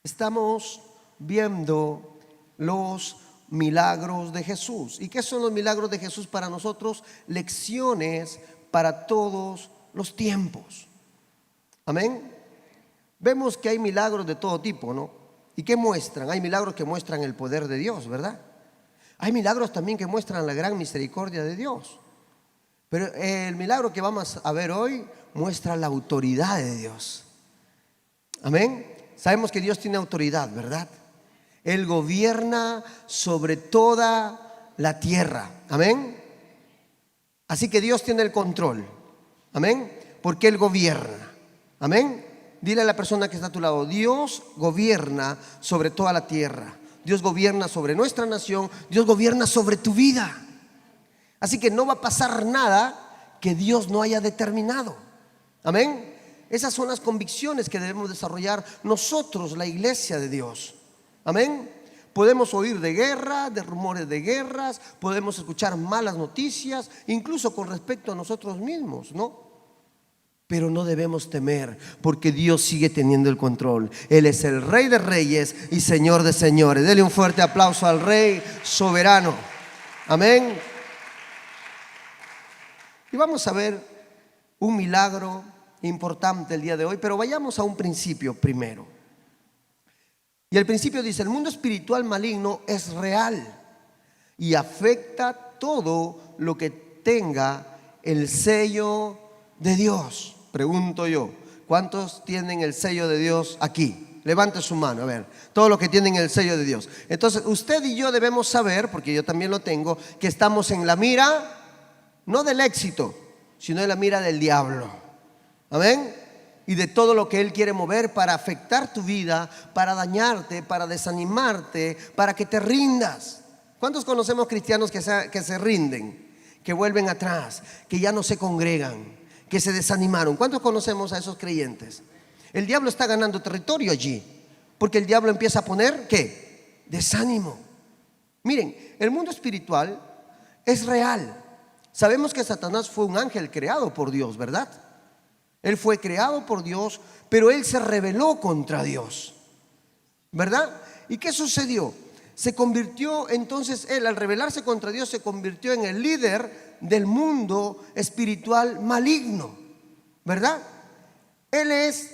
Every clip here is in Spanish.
Estamos viendo los milagros de Jesús. ¿Y qué son los milagros de Jesús para nosotros? Lecciones para todos los tiempos. Amén. Vemos que hay milagros de todo tipo, ¿no? ¿Y qué muestran? Hay milagros que muestran el poder de Dios, ¿verdad? Hay milagros también que muestran la gran misericordia de Dios. Pero el milagro que vamos a ver hoy muestra la autoridad de Dios. Amén. Sabemos que Dios tiene autoridad, ¿verdad? Él gobierna sobre toda la tierra. Amén. Así que Dios tiene el control. Amén. Porque Él gobierna. Amén. Dile a la persona que está a tu lado: Dios gobierna sobre toda la tierra. Dios gobierna sobre nuestra nación. Dios gobierna sobre tu vida. Así que no va a pasar nada que Dios no haya determinado. Amén. Esas son las convicciones que debemos desarrollar nosotros, la iglesia de Dios. Amén. Podemos oír de guerra, de rumores de guerras, podemos escuchar malas noticias, incluso con respecto a nosotros mismos, ¿no? Pero no debemos temer, porque Dios sigue teniendo el control. Él es el Rey de Reyes y Señor de Señores. Dele un fuerte aplauso al Rey soberano. Amén. Y vamos a ver un milagro importante el día de hoy, pero vayamos a un principio primero. Y el principio dice: el mundo espiritual maligno es real y afecta todo lo que tenga el sello de Dios. Pregunto yo, ¿cuántos tienen el sello de Dios aquí? Levante su mano, a ver, todos los que tienen el sello de Dios. Entonces usted y yo debemos saber, porque yo también lo tengo, que estamos en la mira, no del éxito, sino en la mira del diablo. Amén. Y de todo lo que él quiere mover para afectar tu vida, para dañarte, para desanimarte, para que te rindas. ¿Cuántos conocemos cristianos que se rinden, que vuelven atrás, que ya no se congregan, que se desanimaron? ¿Cuántos conocemos a esos creyentes? El diablo está ganando territorio allí, porque el diablo empieza a poner, ¿qué? Desánimo. Miren, el mundo espiritual es real. Sabemos que Satanás fue un ángel creado por Dios, ¿verdad? Él fue creado por Dios, pero él se rebeló contra Dios, ¿verdad? ¿Y qué sucedió? Se convirtió entonces, él al rebelarse contra Dios, se convirtió en el líder del mundo espiritual maligno, ¿verdad? Él es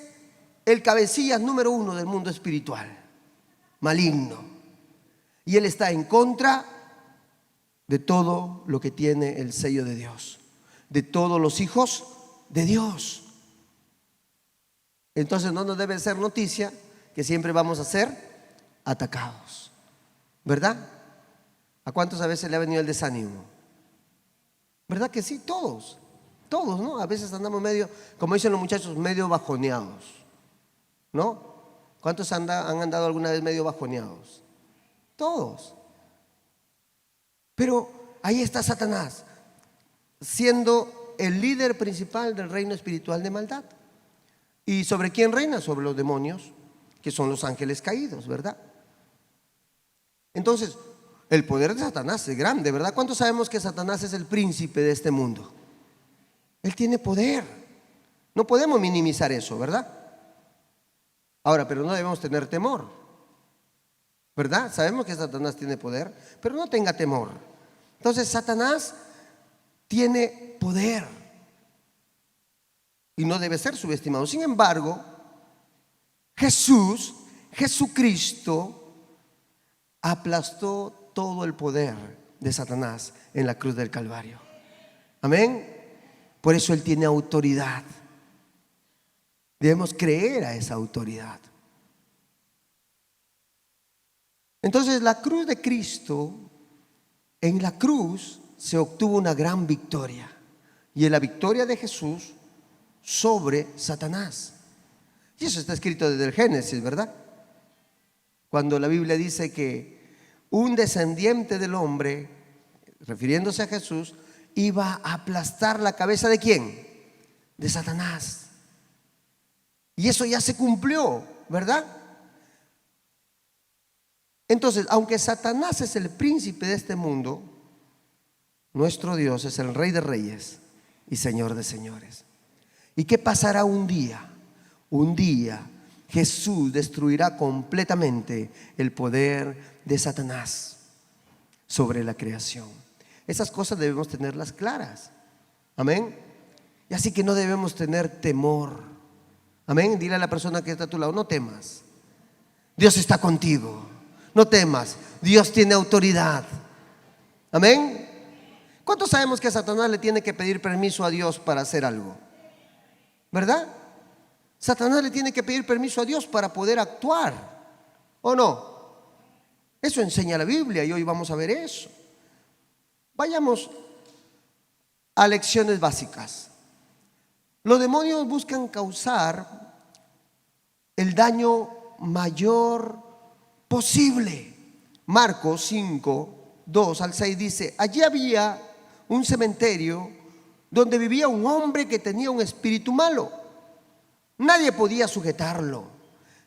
el cabecillas número 1 del mundo espiritual maligno. Y él está en contra de todo lo que tiene el sello de Dios, de todos los hijos de Dios. Entonces no nos debe ser noticia que siempre vamos a ser atacados, ¿verdad? ¿A cuántos a veces le ha venido el desánimo? ¿Verdad que sí? Todos, ¿no? A veces andamos medio, como dicen los muchachos, medio bajoneados, ¿no? ¿Cuántos han andado alguna vez medio bajoneados? Todos. Pero ahí está Satanás, siendo el líder principal del reino espiritual de maldad. ¿Y sobre quién reina? Sobre los demonios, que son los ángeles caídos, ¿verdad? Entonces, el poder de Satanás es grande, ¿verdad? ¿Cuántos sabemos que Satanás es el príncipe de este mundo? Él tiene poder. No podemos minimizar eso, ¿verdad? Ahora, pero no debemos tener temor, ¿verdad? Sabemos que Satanás tiene poder, pero no tenga temor. Entonces, Satanás tiene poder y no debe ser subestimado. Sin embargo, Jesucristo aplastó todo el poder de Satanás en la cruz del Calvario. Amén. Por eso Él tiene autoridad. Debemos creer a esa autoridad. Entonces, la cruz de Cristo, en la cruz se obtuvo una gran victoria. Y en la victoria de Jesús sobre Satanás. Y eso está escrito desde el Génesis, ¿verdad? Cuando la Biblia dice que un descendiente del hombre, refiriéndose a Jesús, iba a aplastar la cabeza ¿de quién? De Satanás. Y eso ya se cumplió, ¿verdad? Entonces, aunque Satanás es el príncipe de este mundo, nuestro Dios es el Rey de Reyes y Señor de Señores. ¿Y qué pasará un día? Un día Jesús destruirá completamente el poder de Satanás sobre la creación. Esas cosas debemos tenerlas claras. Amén. Y así que no debemos tener temor. Amén. Dile a la persona que está a tu lado: no temas. Dios está contigo. No temas. Dios tiene autoridad. Amén. ¿Cuántos sabemos que a Satanás le tiene que pedir permiso a Dios para hacer algo? ¿Verdad? Satanás le tiene que pedir permiso a Dios para poder actuar, ¿o no? Eso enseña la Biblia y hoy vamos a ver eso. Vayamos a lecciones básicas. Los demonios buscan causar el daño mayor posible. Marcos 5, 2 al 6 dice: allí había un cementerio donde vivía un hombre que tenía un espíritu malo. Nadie podía sujetarlo,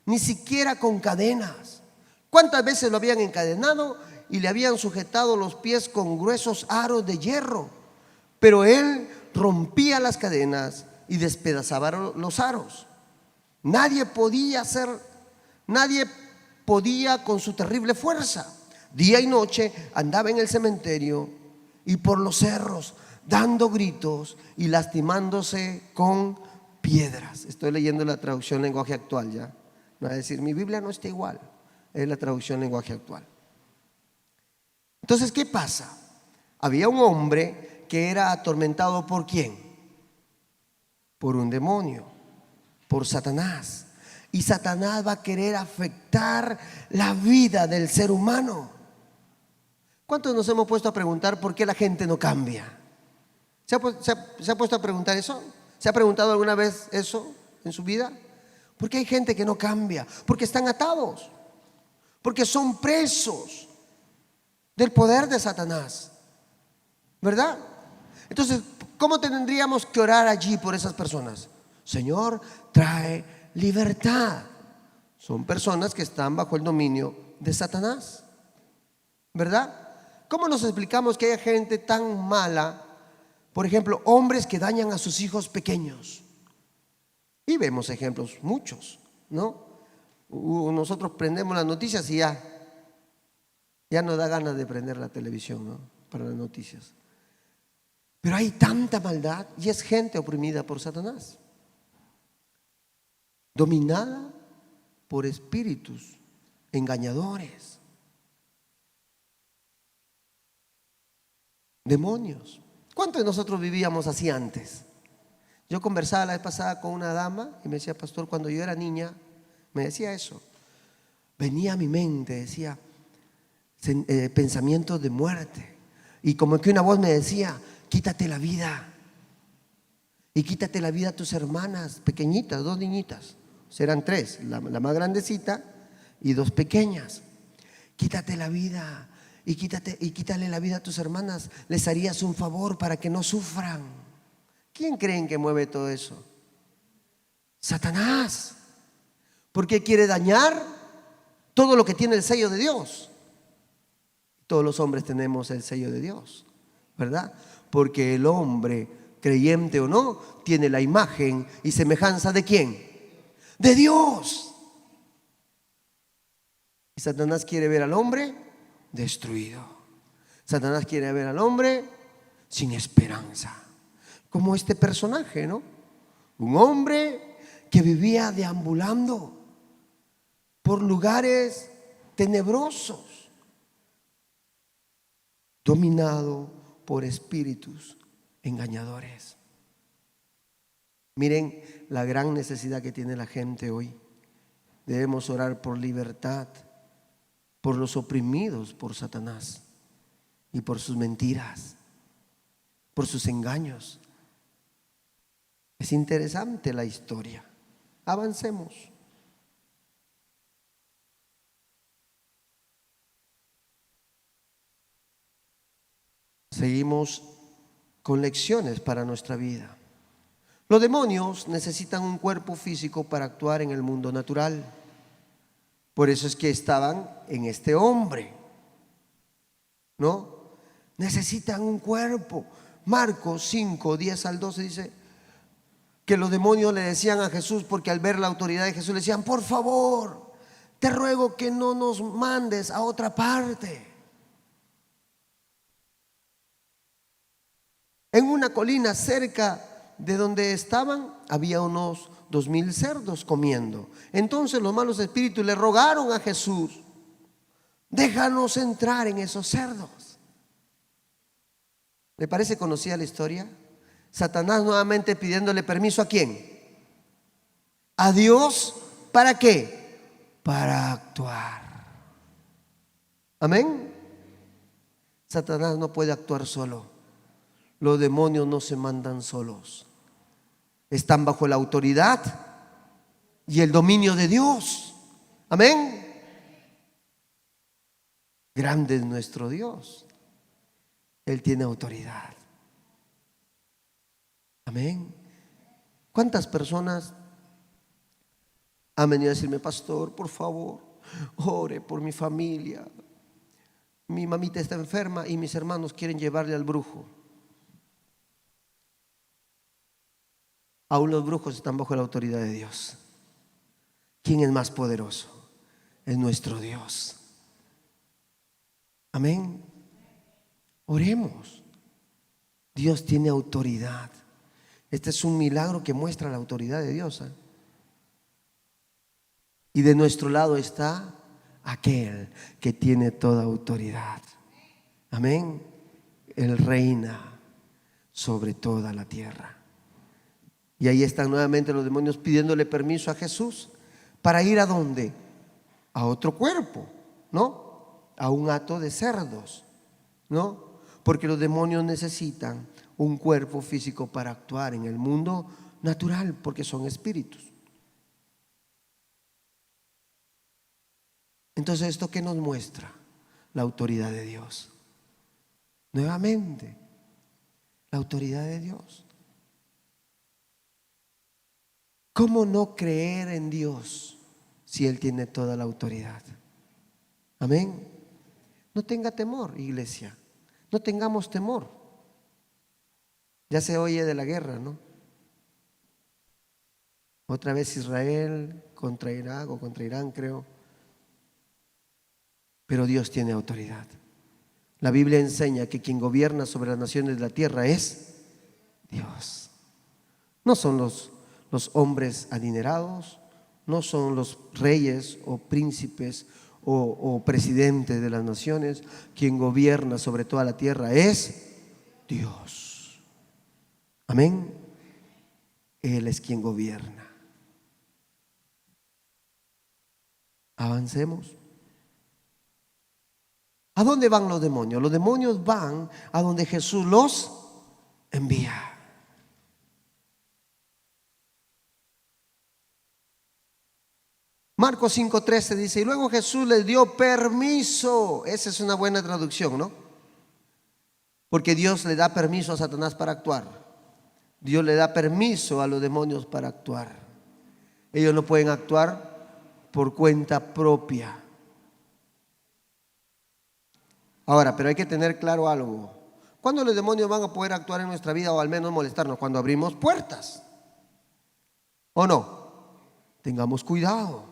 ni siquiera con cadenas. ¿Cuántas veces lo habían encadenado y le habían sujetado los pies con gruesos aros de hierro? Pero él rompía las cadenas y despedazaba los aros. Nadie podía con su terrible fuerza. Día y noche andaba en el cementerio y por los cerros, dando gritos y lastimándose con piedras. Estoy leyendo la traducción lenguaje actual ya. No va a decir, mi Biblia no está igual. Es la traducción lenguaje actual. Entonces, ¿qué pasa? Había un hombre que era atormentado ¿por quién? Por un demonio, por Satanás. Y Satanás va a querer afectar la vida del ser humano. ¿Cuántos nos hemos puesto a preguntar por qué la gente no cambia? ¿Se ha puesto a preguntar eso? ¿Se ha preguntado alguna vez eso en su vida? ¿Por qué hay gente que no cambia? Porque están atados, porque son presos del poder de Satanás, ¿verdad? Entonces, ¿cómo tendríamos que orar allí por esas personas? Señor, trae libertad. Son personas que están bajo el dominio de Satanás, ¿verdad? ¿Cómo nos explicamos que haya gente tan mala? Por ejemplo, hombres que dañan a sus hijos pequeños. Y vemos ejemplos muchos, ¿no? Nosotros prendemos las noticias y ya no da ganas de prender la televisión, ¿no? Para las noticias. Pero hay tanta maldad y es gente oprimida por Satanás, dominada por espíritus engañadores, demonios. ¿Cuántos de nosotros vivíamos así antes? Yo conversaba la vez pasada con una dama y me decía: pastor, cuando yo era niña, me decía eso. Venía a mi mente, decía, pensamientos de muerte. Y como que una voz me decía: quítate la vida. Y quítate la vida a tus hermanas pequeñitas, 2 niñitas. Serán 3, la más grandecita y 2 pequeñas. Quítate la vida. Y quítale la vida a tus hermanas. Les harías un favor para que no sufran. ¿Quién creen que mueve todo eso? Satanás. Porque quiere dañar todo lo que tiene el sello de Dios. Todos los hombres tenemos el sello de Dios, ¿verdad? Porque el hombre, creyente o no, tiene la imagen y semejanza ¿de quién? De Dios. Y Satanás quiere ver al hombre destruido. Satanás quiere ver al hombre sin esperanza, como este personaje, ¿no? Un hombre que vivía deambulando por lugares tenebrosos, dominado por espíritus engañadores. Miren la gran necesidad que tiene la gente hoy. Debemos orar por libertad, por los oprimidos por Satanás y por sus mentiras, por sus engaños. Es interesante la historia. Avancemos. Seguimos con lecciones para nuestra vida. Los demonios necesitan un cuerpo físico para actuar en el mundo natural. Por eso es que estaban en este hombre, ¿no? Necesitan un cuerpo. Marcos 5, 10 al 12 dice: que los demonios le decían a Jesús, porque al ver la autoridad de Jesús le decían: por favor, te ruego que no nos mandes a otra parte. En una colina cerca de donde estaban había unos 2000 cerdos comiendo. Entonces los malos espíritus le rogaron a Jesús: déjanos entrar en esos cerdos. ¿Le parece conocida la historia? Satanás nuevamente pidiéndole permiso ¿a quién? A Dios. ¿Para qué? Para actuar. Amén. Satanás no puede actuar solo. Los demonios no se mandan solos. Están bajo la autoridad y el dominio de Dios. Amén. Grande es nuestro Dios. Él tiene autoridad. Amén. ¿Cuántas personas han venido a decirme: pastor, por favor, ore por mi familia? Mi mamita está enferma y mis hermanos quieren llevarle al brujo. Aún los brujos están bajo la autoridad de Dios. ¿Quién es más poderoso? Es nuestro Dios. Amén. Oremos. Dios tiene autoridad. Este es un milagro que muestra la autoridad de Dios, ¿eh? Y de nuestro lado está aquel que tiene toda autoridad. Amén. Él reina sobre toda la tierra. Y ahí están nuevamente los demonios pidiéndole permiso a Jesús para ir ¿a dónde? A otro cuerpo, ¿no? A un hato de cerdos, ¿no? Porque los demonios necesitan un cuerpo físico para actuar en el mundo natural, porque son espíritus. Entonces, ¿esto qué nos muestra? La autoridad de Dios. Nuevamente, la autoridad de Dios. ¿Cómo no creer en Dios si Él tiene toda la autoridad? Amén. No tenga temor, iglesia. No tengamos temor. Ya se oye de la guerra, ¿no? Otra vez Israel contra Irak o contra Irán, creo. Pero Dios tiene autoridad. La Biblia enseña que quien gobierna sobre las naciones de la tierra es Dios. No son los hombres adinerados, no son los reyes o príncipes o presidentes de las naciones. Quien gobierna sobre toda la tierra es Dios. Amén. Él es quien gobierna. Avancemos. ¿A dónde van los demonios? Los demonios van a donde Jesús los envía. Marcos 5:13 dice: y luego Jesús les dio permiso. Esa es una buena traducción, ¿no? Porque Dios le da permiso a Satanás para actuar. Dios le da permiso a los demonios para actuar. Ellos no pueden actuar por cuenta propia. Ahora, pero hay que tener claro algo. ¿Cuándo los demonios van a poder actuar en nuestra vida o al menos molestarnos? Cuando abrimos puertas. ¿O no? Tengamos cuidado.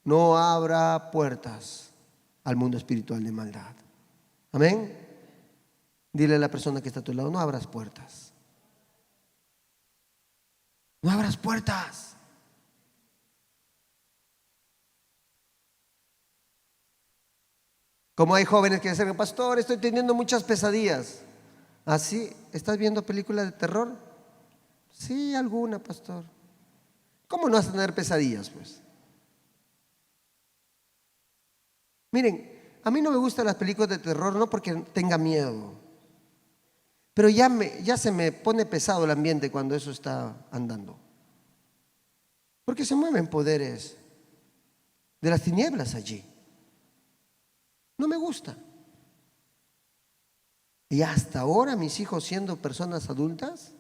No abra puertas al mundo espiritual de maldad. Amén. Dile a la persona que está a tu lado: no abras puertas. No abras puertas. Como hay jóvenes que dicen: pastor, estoy teniendo muchas pesadillas. ¿Ah, sí? ¿Estás viendo películas de terror? Sí, alguna, pastor. ¿Cómo no vas a tener pesadillas, pues? Miren, a mí no me gustan las películas de terror, no porque tenga miedo, pero ya se me pone pesado el ambiente cuando eso está andando. Porque se mueven poderes de las tinieblas allí. No me gusta. Y hasta ahora mis hijos, siendo personas adultas,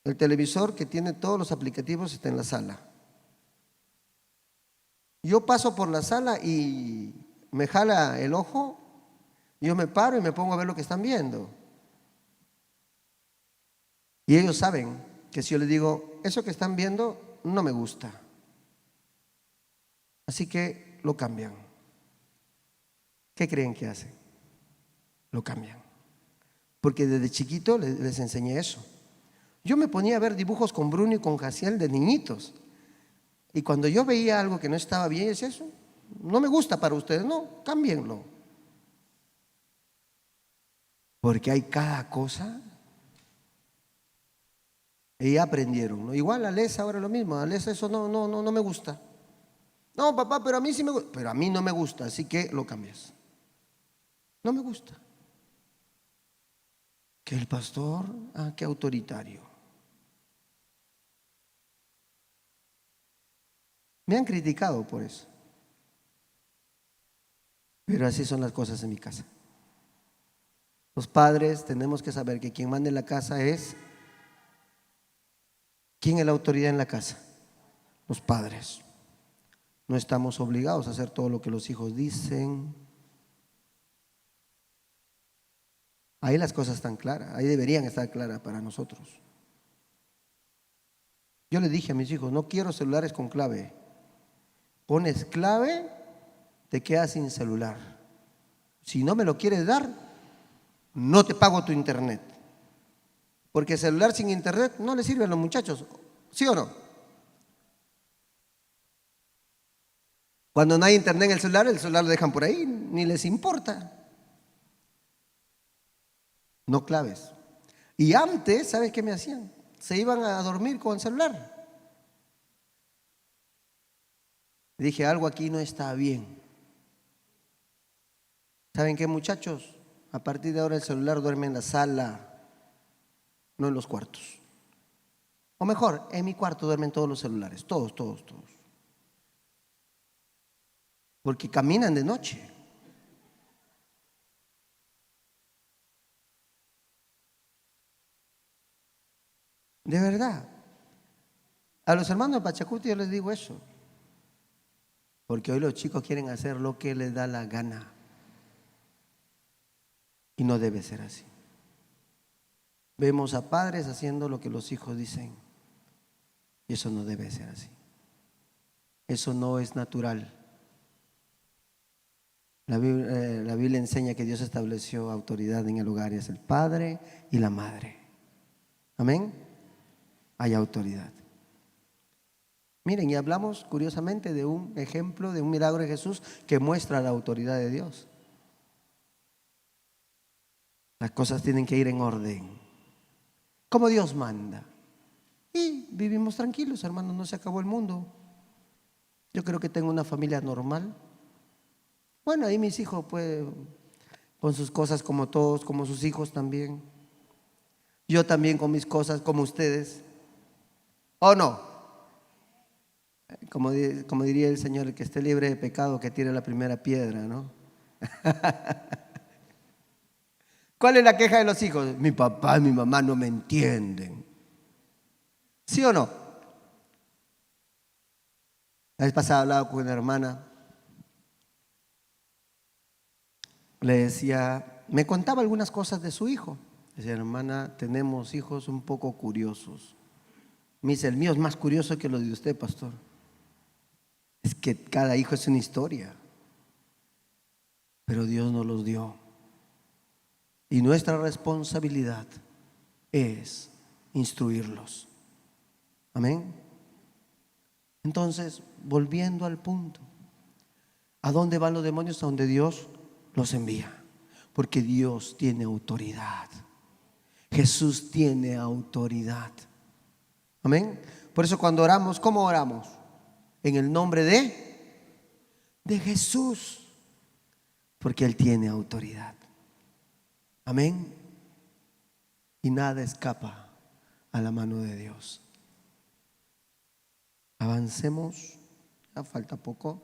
el televisor que tiene todos los aplicativos está en la sala. Yo paso por la sala y me jala el ojo, yo me paro y me pongo a ver lo que están viendo. Y ellos saben que si yo les digo, eso que están viendo no me gusta, así que lo cambian. ¿Qué creen que hacen? Lo cambian. Porque desde chiquito les enseñé eso. Yo me ponía a ver dibujos con Bruno y con Jaciel de niñitos. Y cuando yo veía algo que no estaba bien, es eso. No me gusta para ustedes, no, cámbienlo. Porque hay cada cosa. Y ya aprendieron, ¿no? Igual a Les ahora lo mismo. A Les eso no me gusta. No, papá, pero a mí sí me gusta. Pero a mí no me gusta, así que lo cambias. No me gusta. Que el pastor, qué autoritario. Me han criticado por eso. Pero así son las cosas en mi casa. Los padres tenemos que saber que quien manda en la casa es... ¿Quién es la autoridad en la casa? Los padres. No estamos obligados a hacer todo lo que los hijos dicen. Ahí las cosas están claras, ahí deberían estar claras para nosotros. Yo le dije a mis hijos, no quiero celulares con clave. Pones clave, te quedas sin celular. Si no me lo quieres dar, no te pago tu internet. Porque celular sin internet no le sirve a los muchachos, ¿sí o no? Cuando no hay internet en el celular lo dejan por ahí, ni les importa. No claves. Y antes, ¿sabes qué me hacían? Se iban a dormir con el celular. Dije, algo aquí no está bien. ¿Saben qué, muchachos? A partir de ahora el celular duerme en la sala, no en los cuartos. O mejor, en mi cuarto duermen todos los celulares, todos. Porque caminan de noche. De verdad. A los hermanos de Pachacuti yo les digo eso. Porque hoy los chicos quieren hacer lo que les da la gana. Y no debe ser así. Vemos a padres haciendo lo que los hijos dicen. Y eso no debe ser así. Eso no es natural. La Biblia enseña que Dios estableció autoridad en el hogar y es el padre y la madre. Amén. Hay autoridad. Miren, y hablamos curiosamente de un ejemplo, de un milagro de Jesús que muestra la autoridad de Dios. Las cosas tienen que ir en orden, como Dios manda. Y vivimos tranquilos, hermanos, no se acabó el mundo. Yo creo que tengo una familia normal. Bueno, ahí mis hijos, pues, con sus cosas como todos, como sus hijos también. Yo también con mis cosas como ustedes. ¿O no? Como diría el Señor, el que esté libre de pecado, que tire la primera piedra, ¿no? ¿Cuál es la queja de los hijos? Mi papá y mi mamá no me entienden. ¿Sí o no? La vez pasada hablaba con una hermana. Le decía, me contaba algunas cosas de su hijo. Decía, hermana, tenemos hijos un poco curiosos. Me dice, el mío es más curioso que lo de usted, pastor. Es que cada hijo es una historia. Pero Dios nos los dio. Y nuestra responsabilidad es instruirlos. Amén. Entonces, volviendo al punto, ¿a dónde van los demonios? A donde Dios los envía. Porque Dios tiene autoridad. Jesús tiene autoridad. Amén. Por eso cuando oramos, ¿cómo oramos? En el nombre de Jesús. Porque Él tiene autoridad. Amén. Y nada escapa a la mano de Dios. Avancemos. Ya falta poco.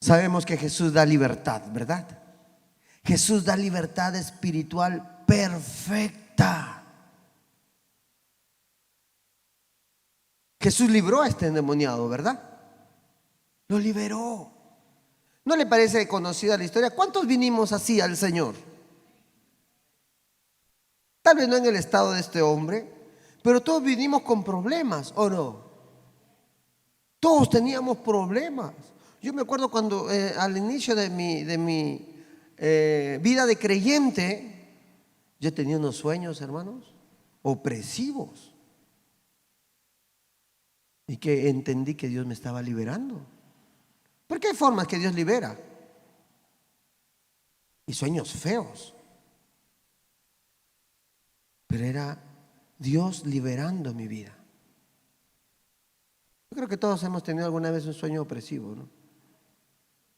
Sabemos que Jesús da libertad, ¿verdad? Jesús da libertad espiritual perfecta. Jesús libró a este endemoniado, ¿verdad? Lo liberó. ¿No le parece conocida la historia? ¿Cuántos vinimos así al Señor? Tal vez no en el estado de este hombre, pero todos vinimos con problemas, ¿o no? Todos teníamos problemas. Yo me acuerdo cuando al inicio de mi vida de creyente, yo tenía unos sueños, hermanos, opresivos. Y que entendí que Dios me estaba liberando. Porque hay formas que Dios libera. Y sueños feos. Pero era Dios liberando mi vida. Yo creo que todos hemos tenido alguna vez un sueño opresivo, ¿no?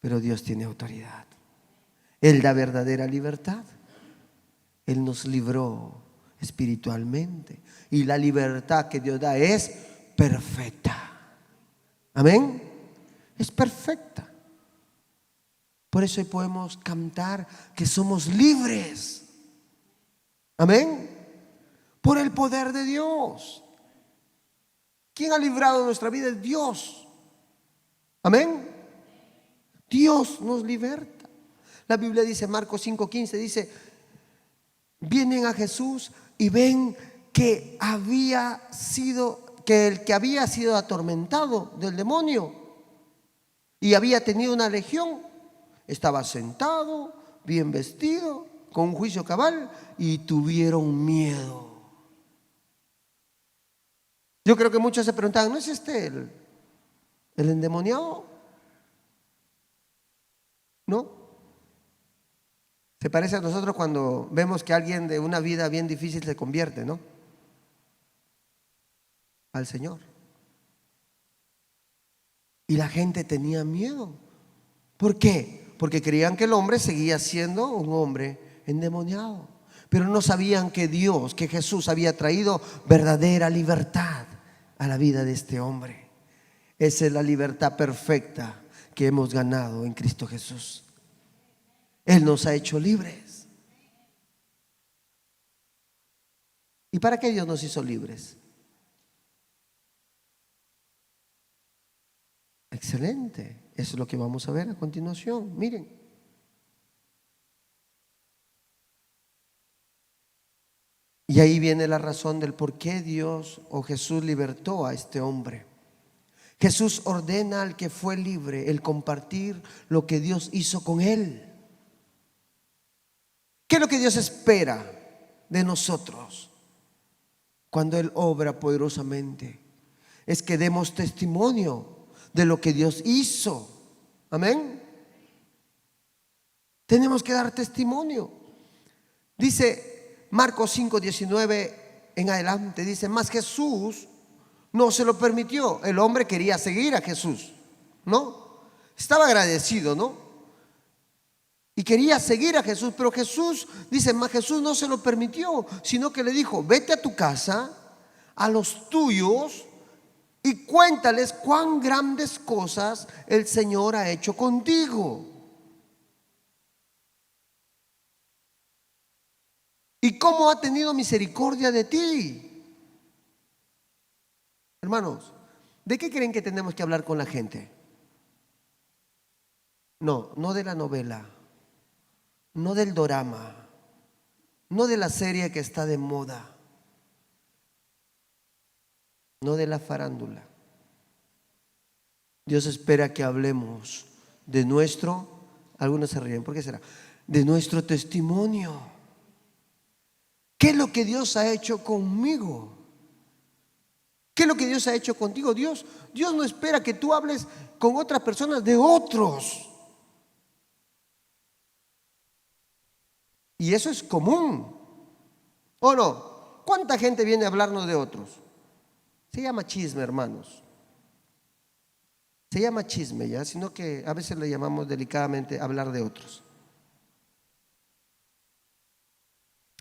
Pero Dios tiene autoridad. Él da verdadera libertad. Él nos libró espiritualmente. Y la libertad que Dios da es perfecta. Amén. Es perfecta. Por eso hoy podemos cantar que somos libres. Amén. Por el poder de Dios. ¿Quién ha librado nuestra vida? Es Dios. Amén. Dios nos liberta. La Biblia dice, Marcos 5:15, dice, vienen a Jesús y ven que el que había sido atormentado del demonio y había tenido una legión, estaba sentado, bien vestido, con un juicio cabal, y tuvieron miedo. Yo creo que muchos se preguntaban, ¿no es este el endemoniado? ¿No? Se parece a nosotros cuando vemos que alguien de una vida bien difícil se convierte, ¿no? Al Señor. Y la gente tenía miedo. ¿Por qué? Porque creían que el hombre seguía siendo un hombre endemoniado. Pero no sabían que Dios, que Jesús había traído verdadera libertad a la vida de este hombre. Esa es la libertad perfecta que hemos ganado en Cristo Jesús. Él nos ha hecho libres. ¿Y para qué Dios nos hizo libres? Excelente. Eso es lo que vamos a ver a continuación. Miren. Y ahí viene la razón del por qué Dios o Jesús libertó a este hombre. Jesús ordena al que fue libre el compartir lo que Dios hizo con él. ¿Qué es lo que Dios espera de nosotros cuando Él obra poderosamente? Es que demos testimonio de lo que Dios hizo. Amén. Tenemos que dar testimonio. Dice Marcos 5:19 en adelante, dice, mas Jesús no se lo permitió. El hombre quería seguir a Jesús, ¿no? Estaba agradecido, ¿no? Y quería seguir a Jesús, pero Jesús, dice, mas Jesús no se lo permitió, sino que le dijo, vete a tu casa, a los tuyos, y cuéntales cuán grandes cosas el Señor ha hecho contigo. Y cómo ha tenido misericordia de ti. Hermanos, ¿de qué creen que tenemos que hablar con la gente? No, no de la novela. No del dorama, no de la serie que está de moda, no de la farándula. Dios espera que hablemos de nuestro, algunos se ríen, ¿por qué será? De nuestro testimonio. ¿Qué es lo que Dios ha hecho conmigo? ¿Qué es lo que Dios ha hecho contigo? Dios no espera que tú hables con otras personas de otros. Y eso es común, ¿o no? ¿Cuánta gente viene a hablarnos de otros? Se llama chisme, hermanos. Se llama chisme, ¿ya? Sino que a veces le llamamos delicadamente hablar de otros.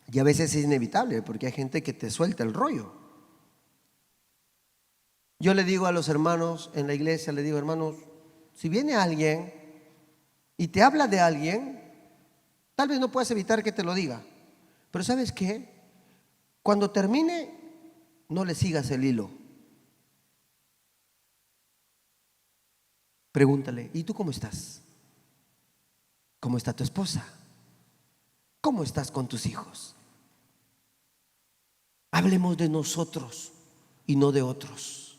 Y a veces es inevitable porque hay gente que te suelta el rollo. Yo le digo a los hermanos en la iglesia, le digo, hermanos, si viene alguien y te habla de alguien, tal vez no puedas evitar que te lo diga, pero ¿sabes qué? Cuando termine, no le sigas el hilo. Pregúntale, ¿y tú cómo estás? ¿Cómo está tu esposa? ¿Cómo estás con tus hijos? Hablemos de nosotros y no de otros.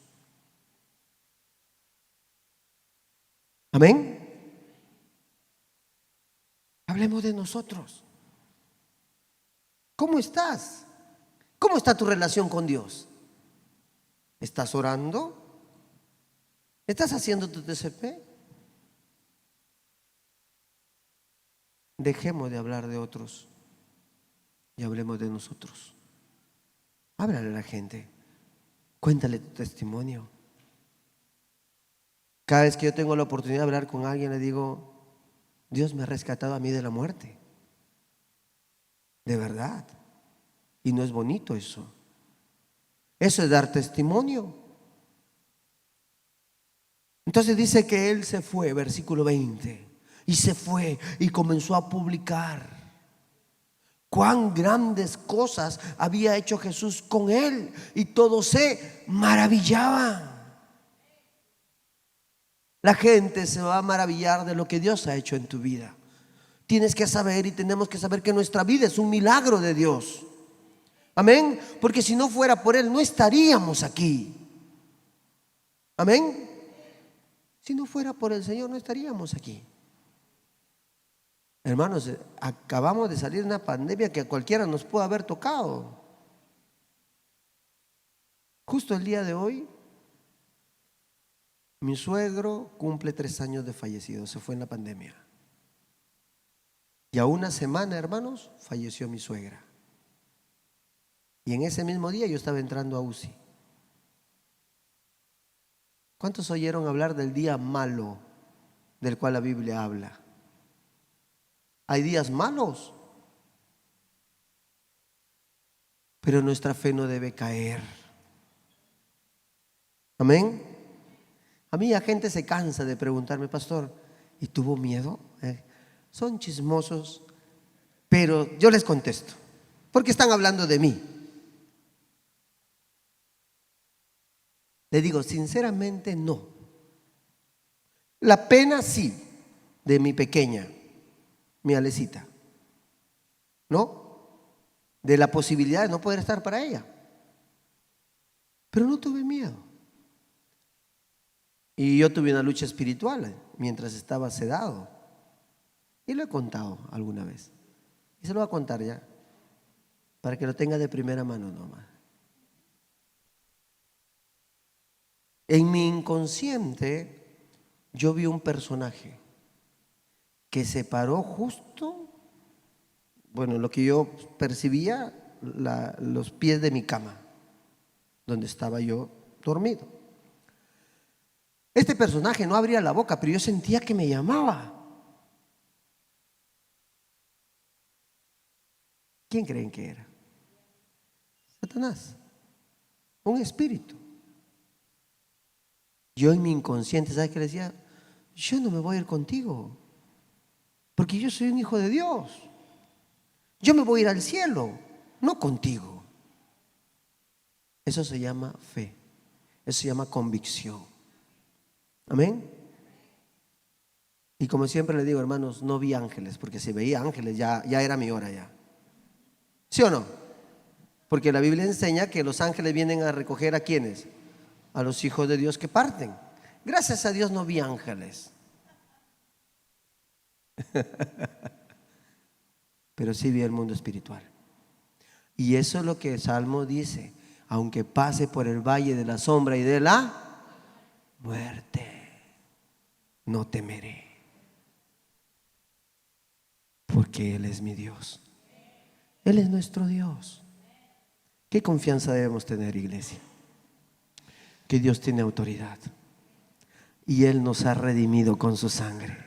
Amén. Hablemos de nosotros. ¿Cómo estás? ¿Cómo está tu relación con Dios? ¿Estás orando? ¿Estás haciendo tu TCP? Dejemos de hablar de otros y hablemos de nosotros. Háblale a la gente, cuéntale tu testimonio. Cada vez que yo tengo la oportunidad de hablar con alguien, le digo: Dios me ha rescatado a mí de la muerte. De verdad. Y no es bonito eso. Eso es dar testimonio. Entonces dice que él se fue, versículo 20, y se fue y comenzó a publicar cuán grandes cosas había hecho Jesús con él, y todos se maravillaban. La gente se va a maravillar de lo que Dios ha hecho en tu vida. Tienes que saber y tenemos que saber que nuestra vida es un milagro de Dios. Amén. Porque si no fuera por Él, no estaríamos aquí. Amén. Si no fuera por el Señor, no estaríamos aquí. Hermanos, acabamos de salir de una pandemia que a cualquiera nos puede haber tocado. Justo el día de hoy, mi suegro cumple 3 años de fallecido. Se fue en la pandemia. Y a una semana, hermanos, falleció mi suegra. Y en ese mismo día yo estaba entrando a UCI. ¿Cuántos oyeron hablar del día malo del cual la Biblia habla? Hay días malos, pero nuestra fe no debe caer. Amén. A mí la gente se cansa de preguntarme: pastor, ¿y tuvo miedo? Son chismosos, pero yo les contesto, porque están hablando de mí. Le digo sinceramente, no. La pena sí, de mi pequeña, mi Alecita, ¿no? De la posibilidad de no poder estar para ella. Pero no tuve miedo. Y yo tuve una lucha espiritual mientras estaba sedado. Y lo he contado alguna vez. Y se lo voy a contar ya, para que lo tenga de primera mano nomás. En mi inconsciente yo vi un personaje que se paró justo, bueno, lo que yo percibía, los pies de mi cama, donde estaba yo dormido. Este personaje no abría la boca, pero yo sentía que me llamaba. ¿Quién creen que era? Satanás, un espíritu. Yo en mi inconsciente, ¿sabes qué le decía? Yo no me voy a ir contigo, porque yo soy un hijo de Dios. Yo me voy a ir al cielo, no contigo. Eso se llama fe, eso se llama convicción. Amén. Y como siempre le digo, hermanos, no vi ángeles, porque si veía ángeles ya era mi hora ya. ¿Sí o no? Porque la Biblia enseña que los ángeles vienen a recoger ¿a quiénes? A los hijos de Dios que parten. Gracias a Dios no vi ángeles. Pero sí vi el mundo espiritual. Y eso es lo que el Salmo dice: aunque pase por el valle de la sombra y de la muerte, no temeré, porque Él es mi Dios. Él es nuestro Dios. ¿Qué confianza debemos tener, iglesia? Que Dios tiene autoridad y Él nos ha redimido con su sangre.